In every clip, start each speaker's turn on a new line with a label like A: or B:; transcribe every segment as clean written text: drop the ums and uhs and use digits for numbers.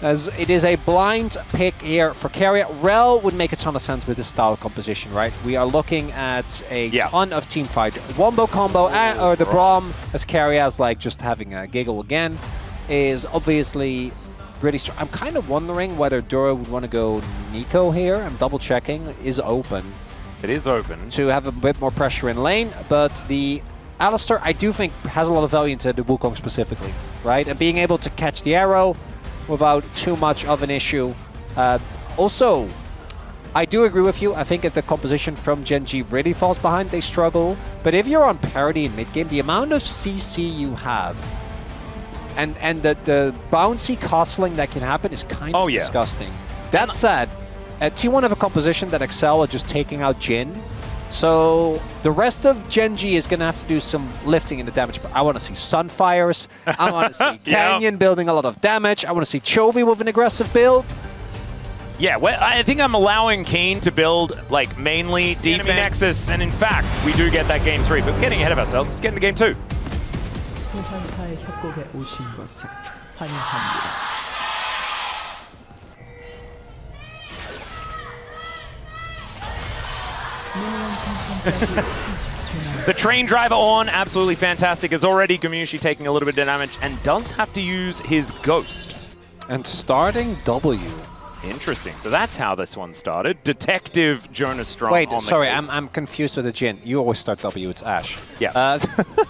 A: as it is a blind pick here for Carrier. Rel would make a ton of sense with this style of composition, right? We are looking at a ton of team fight. Wombo combo, or the Braum as Carrier is like just having a giggle again, is obviously really strong. I'm kind of wondering whether Dura would want to go Nico here. I'm double checking. It is open.
B: It is open. To
A: have a bit more pressure in lane, but the Alistar, I do think, has a lot of value into the Wukong specifically, right? And being able to catch the arrow without too much of an issue. Also, I do agree with you. I think if the composition from Gen.G really falls behind, they struggle. But if you're on parity in mid-game, the amount of CC you have and the bouncy costling that can happen is kind of disgusting. That said, T1 have a composition that excel at just taking out Jhin. So the rest of Gen.G is going to have to do some lifting in the damage. But I want to see Sunfires. I want to see Canyon building a lot of damage. I want to see Chovy with an aggressive build.
B: Yeah, well, I think I'm allowing Keen to build like mainly defense. Nexus, and in fact, we do get that game 3. But we're getting ahead of ourselves. Let's get into game 2. The train driver on, absolutely fantastic. Is already Gumushi taking a little bit of damage and does have to use his ghost.
A: And starting W.
B: Interesting. So that's how this one started. Detective Jonas Strong.
A: Wait,
B: on
A: sorry,
B: the
A: I'm confused with the Jhin. You always start W, it's Ash.
B: Yeah.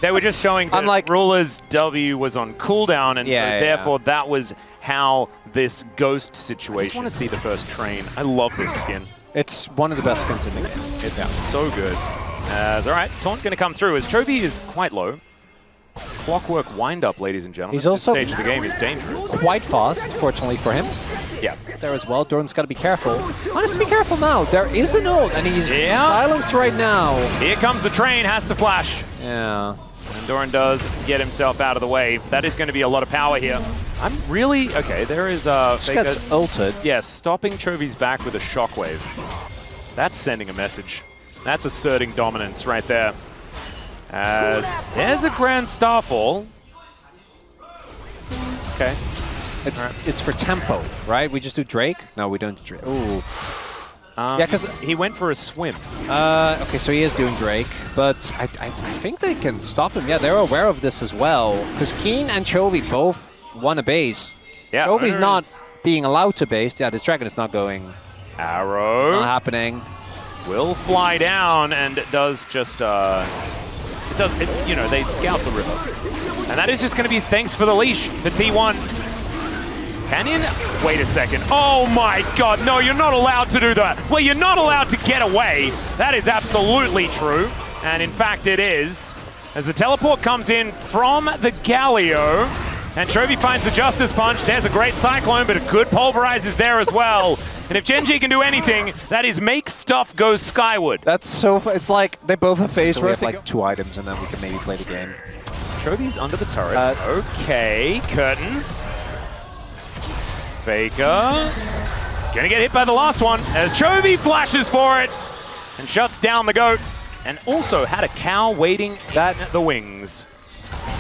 B: They were just showing that like, Ruler's W was on cooldown, and so therefore that was how this ghost situation. I just want to see the first train. I love this skin.
A: It's one of the best skins in the game.
B: It's so good. All right, Taunt going to come through as Chovy is quite low. Clockwork wind-up, ladies and gentlemen.
A: He's also
B: this stage of the game is dangerous.
A: Quite fast, fortunately for him.
B: Yeah.
A: There as well. Doran's got to be careful. I have to be careful now. There is an ult, and he's silenced right now.
B: Here comes the train, has to flash.
A: Yeah.
B: And Doran does get himself out of the way. That is going to be a lot of power here. I'm really... Okay, there is a...
A: She gets ulted.
B: Yes, stopping Chovy's back with a shockwave. That's sending a message. That's asserting dominance right there. As there's a Grand Starfall. Okay.
A: It's for tempo, right? We just do Drake? No, we don't do Drake. Ooh.
B: Yeah, because he went for a swim.
A: Okay, so he is doing Drake, but I think they can stop him. Yeah, they're aware of this as well. Because Keen and Chovy both want a base.
B: Yeah,
A: Chovy's not being allowed to base. Yeah, this dragon is not going.
B: Arrow.
A: Not happening.
B: Will fly down and it does just, you know, they scout the river. And that is just going to be thanks for the leash for T1. Canyon? Wait a second. Oh my god, no, you're not allowed to do that. Well, you're not allowed to get away. That is absolutely true. And in fact, it is. As the teleport comes in from the Galio, and Chovy finds the Justice Punch. There's a great Cyclone, but a good Pulverize is there as well. And if Gen.G can do anything, that is make stuff go skyward.
A: That's so fun. It's like they both have phase where like 2 items, and then we can maybe play the game.
B: Chovy's under the turret. Okay, curtains. Faker. Gonna get hit by the last one as Chovy flashes for it and shuts down the goat. And also had a cow waiting at the wings.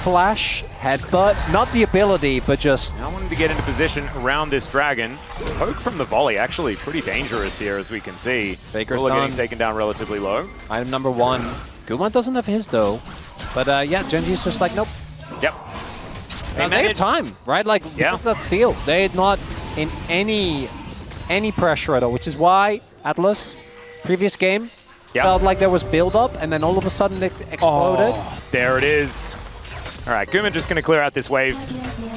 A: Flash, headbutt, not the ability, but just...
B: Now wanting to get into position around this dragon. Poke from the volley, actually pretty dangerous here, as we can see.
A: Faker's
B: getting taken down relatively low.
A: Item number 1. Guma doesn't have his, though. But yeah, Gen.G's just like, nope.
B: Yep.
A: They have time, right? Like, because that steal. They're not in any pressure at all, which is why Atlas, previous game, felt like there was build-up, and then all of a sudden it exploded.
B: Oh, there it is. All right, Guma just going to clear out this wave.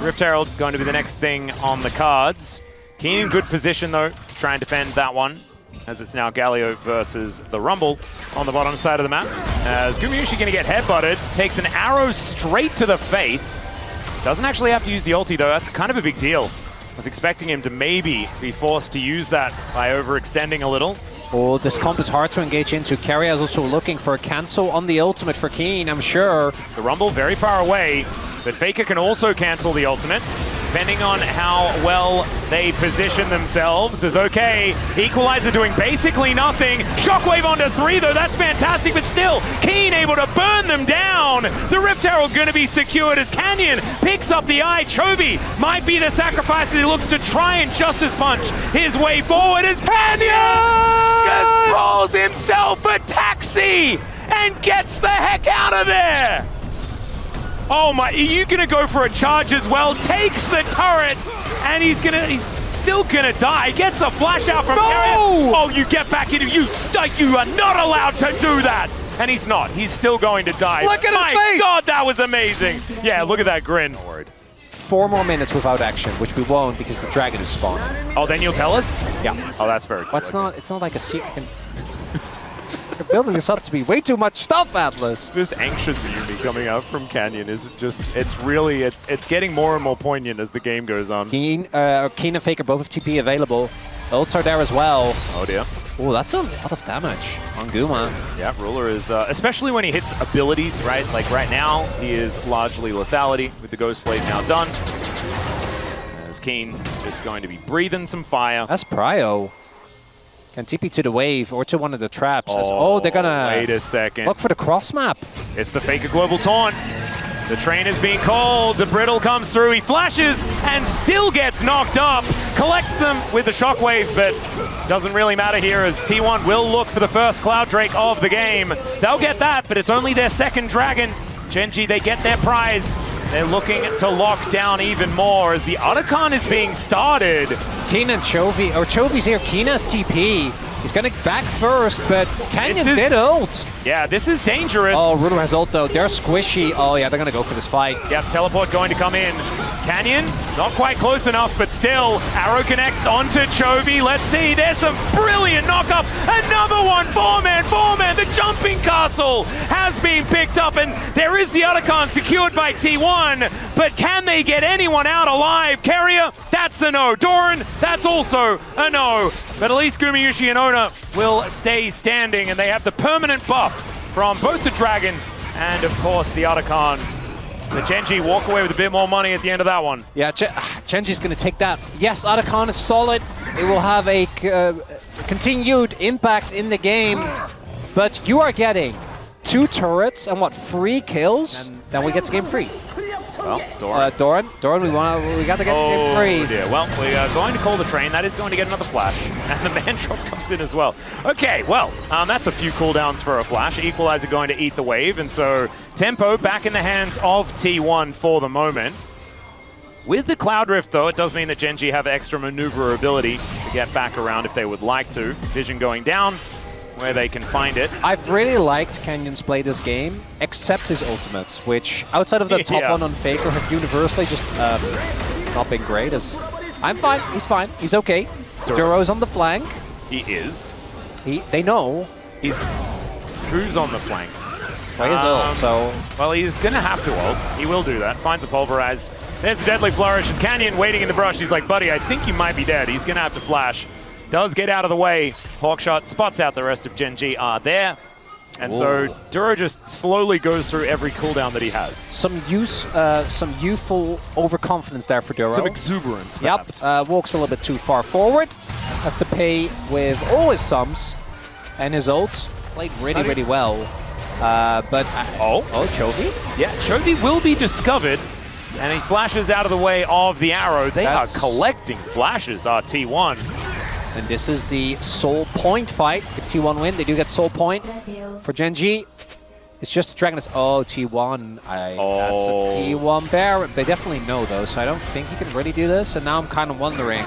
B: Rift Herald going to be the next thing on the cards. Keen in good position, though, to try and defend that one, as it's now Galio versus the Rumble on the bottom side of the map. As Gumushi going to get headbutted, takes an arrow straight to the face. Doesn't actually have to use the ulti, though. That's kind of a big deal. I was expecting him to maybe be forced to use that by overextending a little.
A: Oh, this comp is hard to engage into. Carrier is also looking for a cancel on the ultimate for Keen, I'm sure.
B: The Rumble very far away, but Faker can also cancel the ultimate. depending on how well they position themselves, is okay. Equalizer doing basically nothing. Shockwave onto 3, though. That's fantastic, but still, Keen able to burn them down. The Rift Herald going to be secured as Canyon picks up the eye. Chovy might be the sacrifice as he looks to try and Justice Punch his way forward as Canyon just rolls himself a taxi and gets the heck out of there. Oh my, are you gonna go for a charge as well? Takes the turret, and he's still gonna die. Gets a flash out from Carrier. Oh, you get back in, you are not allowed to do that. And he's not, he's still going to die.
A: Look at his face!
B: My God, that was amazing. Yeah, look at that grin.
A: 4 more minutes without action, which we won't because the dragon is spawning.
B: Oh, then you'll tell us?
A: Yeah.
B: Oh, that's very cool.
A: It's not like a secret. You're building this up to be way too much stuff, Atlas.
B: This anxious Yumi coming out from Canyon is just, it's getting more and more poignant as the game goes on.
A: Keen and Faker both have TP available. Ults are there as well.
B: Oh dear.
A: Oh, that's a lot of damage on Guma.
B: Yeah, Ruler is, especially when he hits abilities, right? Like right now, he is largely lethality with the Ghost Blade now done. As Keen just going to be breathing some fire.
A: That's Prio. Can TP to the wave or to one of the traps. Oh, they're gonna...
B: Wait a second.
A: Look for the cross map.
B: It's the Faker Global Taunt. The train is being called. The Brittle comes through. He flashes and still gets knocked up. Collects them with the Shockwave, but doesn't really matter here as T1 will look for the first Cloud Drake of the game. They'll get that, but it's only their second Dragon. Gen.G, they get their prize. They're looking to lock down even more as the Otacon is being started.
A: Keen and Chovy, or Chovy's here, Keen has TP. He's gonna back first, but Canyon did ult.
B: Yeah, this is dangerous.
A: Oh, Ruler has ult though. They're squishy. Oh yeah, they're gonna go for this fight.
B: Yep, teleport going to come in. Canyon, not quite close enough, but still. Arrow connects onto Chovy. Let's see, there's some brilliant knock-up. Another one, 4-man. The jumping castle has been picked up, and there is the Otacon secured by T1, but can they get anyone out alive? Carrier, that's a no. Doran, that's also a no. But at least Gumayushi and Ona will stay standing, and they have the permanent buff from both the Dragon and, of course, the Otacon. The Gen.G walk away with a bit more money at the end of that one.
A: Yeah, Gen.G's going to take that. Yes, Otacon is solid. It will have a continued impact in the game. But you are getting 2 turrets and what, 3 kills? And then we get the game free.
B: Well, Doran.
A: Doran, we got to get the game free.
B: Oh dear. Well, we are going to call the train. That is going to get another flash. And the man drop comes in as well. Okay, well, that's a few cooldowns for a flash. Equalizer going to eat the wave. And so tempo back in the hands of T1 for the moment. With the Cloud Rift, though, it does mean that Gen.G have extra maneuverability to get back around if they would like to. Vision going down, where they can find it. I've
A: really liked Canyon's play this game, except his ultimates, which outside of the top one on Faker have universally just not been great. I'm fine, he's okay. Duro's on the flank.
B: He is.
A: They know.
B: Who's on the flank?
A: Play his ult, so...
B: Well, he's going to have to ult. He will do that. Finds a Pulverize. There's the Deadly Flourish. It's Canyon waiting in the brush. He's like, buddy, I think you might be dead. He's going to have to flash. Does get out of the way. Hawkshot spots out the rest of Gen.G are there. And so Duro just slowly goes through every cooldown that he has.
A: Some youthful overconfidence there for Duro.
B: Some exuberance, perhaps.
A: Yep, walks a little bit too far forward. Has to pay with all his sums. And his ult played really well. Chovy?
B: Yeah, Chovy will be discovered. And he flashes out of the way of the arrow. They are collecting flashes, T1.
A: And this is the soul point fight. If T1 win, they do get soul point. For Gen.G, it's just Dragon. Oh, T1. That's a T1 bear. They definitely know, though, so I don't think he can really do this. And now I'm kind of wondering.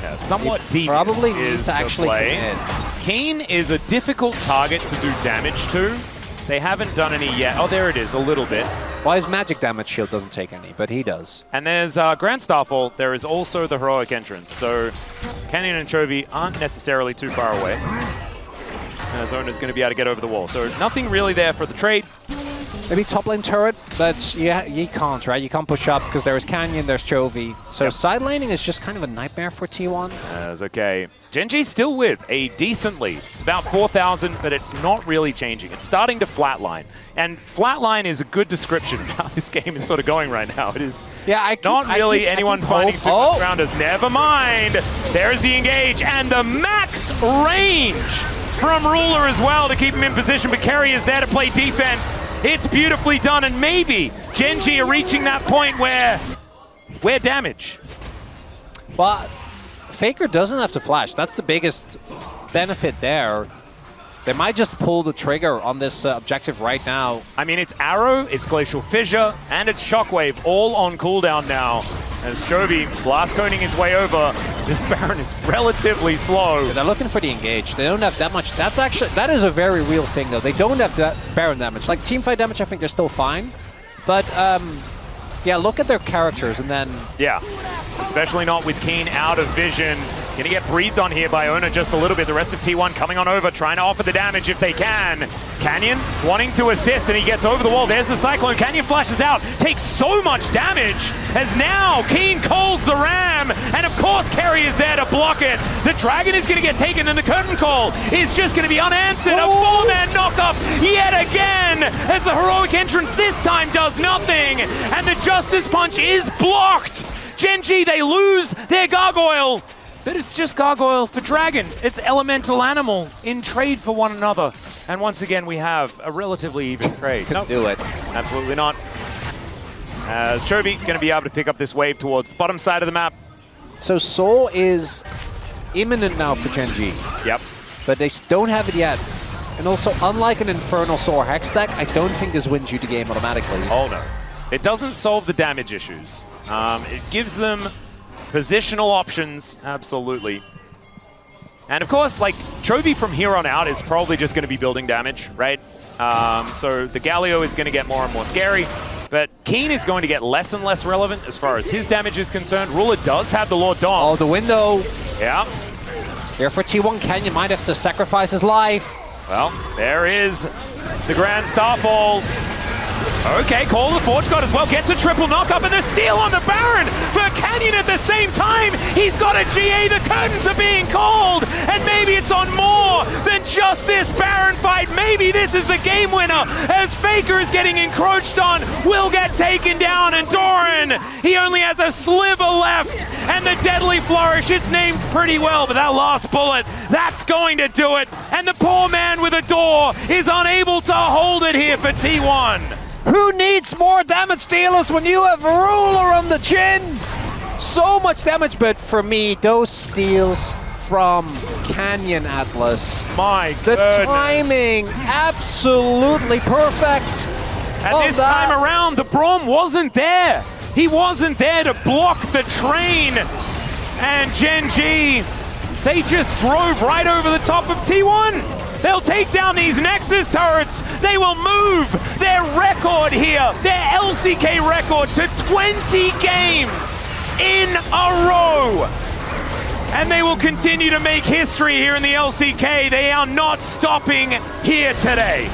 B: Yeah, somewhat deep
A: probably
B: is
A: to actually
B: play. Keen is a difficult target to do damage to. They haven't done any yet. Oh, there it is, a little bit.
A: Well, his magic damage shield doesn't take any, but he does.
B: And there's Grand Starfall. There is also the heroic entrance. So Canyon and Chovy aren't necessarily too far away. Zona's going to be able to get over the wall. So nothing really there for the trade.
A: maybe top lane turret, but yeah, you can't, right? You can't push up because there is Canyon, there's Chovy. So side laning is just kind of a nightmare for T1.
B: That's okay. GENG's still with a decent lead. It's about 4,000, but it's not really changing. It's starting to flatline. And flatline is a good description of how this game is sort of going right now. It is not really anyone finding too much around us. Never mind. There's the engage and the max range from Ruler as well to keep him in position, but Kerry is there to play defense. It's beautifully done, and maybe GENG are reaching that point where damage.
A: Well, Faker doesn't have to flash. That's the biggest benefit there. They might just pull the trigger on this objective right now.
B: I mean, it's Arrow, it's Glacial Fissure, and it's Shockwave all on cooldown now. As Chovy blast coning his way over, this Baron is relatively slow.
A: Yeah, they're looking for the engage. They don't have that much. That is a very real thing, though. They don't have that Baron damage. Like teamfight damage, I think they're still fine. But yeah, look at their characters and then...
B: Yeah, especially not with Keen out of vision. Gonna get breathed on here by Ona just a little bit. The rest of T1 coming on over, trying to offer the damage if they can. Canyon wanting to assist, and he gets over the wall. There's the Cyclone. Canyon flashes out, takes so much damage, as now Keen calls the Ram, and of course Kerry is there to block it. The Dragon is gonna get taken, and the Curtain Call is just gonna be unanswered. A four-man knock-up yet again, as the heroic entrance this time does nothing, and the Justice Punch is blocked. GENG, they lose their Gargoyle. But it's just Gargoyle for Dragon. It's Elemental Animal in trade for one another. And once again, we have a relatively even trade.
A: Couldn't do it.
B: Absolutely not. As Chovy going to be able to pick up this wave towards the bottom side of the map.
A: So Soul is imminent now for GENG.
B: Yep.
A: But they don't have it yet. And also, unlike an Infernal Soul or Hex deck, I don't think this wins you the game automatically.
B: Oh no. It doesn't solve the damage issues. It gives them positional options, absolutely. And of course, like, Chovy from here on out is probably just going to be building damage, right? So the Galio is going to get more and more scary, but Keen is going to get less and less relevant as far as his damage is concerned. Ruler does have the Lord Dom.
A: Oh, the window.
B: Yeah.
A: Here for T1, Canyon might have to sacrifice his life.
B: Well, there is the Grand Starfall. Okay, Call of the Forge God as well, gets a triple knock-up, and the steal on the Baron for Canyon at the same time. He's got a GA, the curtains are being called, and maybe it's on more than just this Baron fight. Maybe this is the game winner, as Faker is getting encroached on, will get taken down, and Doran, he only has a sliver left, and the Deadly Flourish, it's named pretty well, but that last bullet, that's going to do it, and the poor man with a door is unable to hold it here for T1.
A: Who needs more damage dealers when you have Ruler on the chin? So much damage, but for me, those steals from Canyon Atlas.
B: My
A: the
B: goodness.
A: Timing, absolutely perfect.
B: And this time around, the Braum wasn't there. He wasn't there to block the train. And GENG, they just drove right over the top of T1. They'll take down these Nexus turrets. They will move their record here, their LCK record, to 20 games in a row. And they will continue to make history here in the LCK. They are not stopping here today.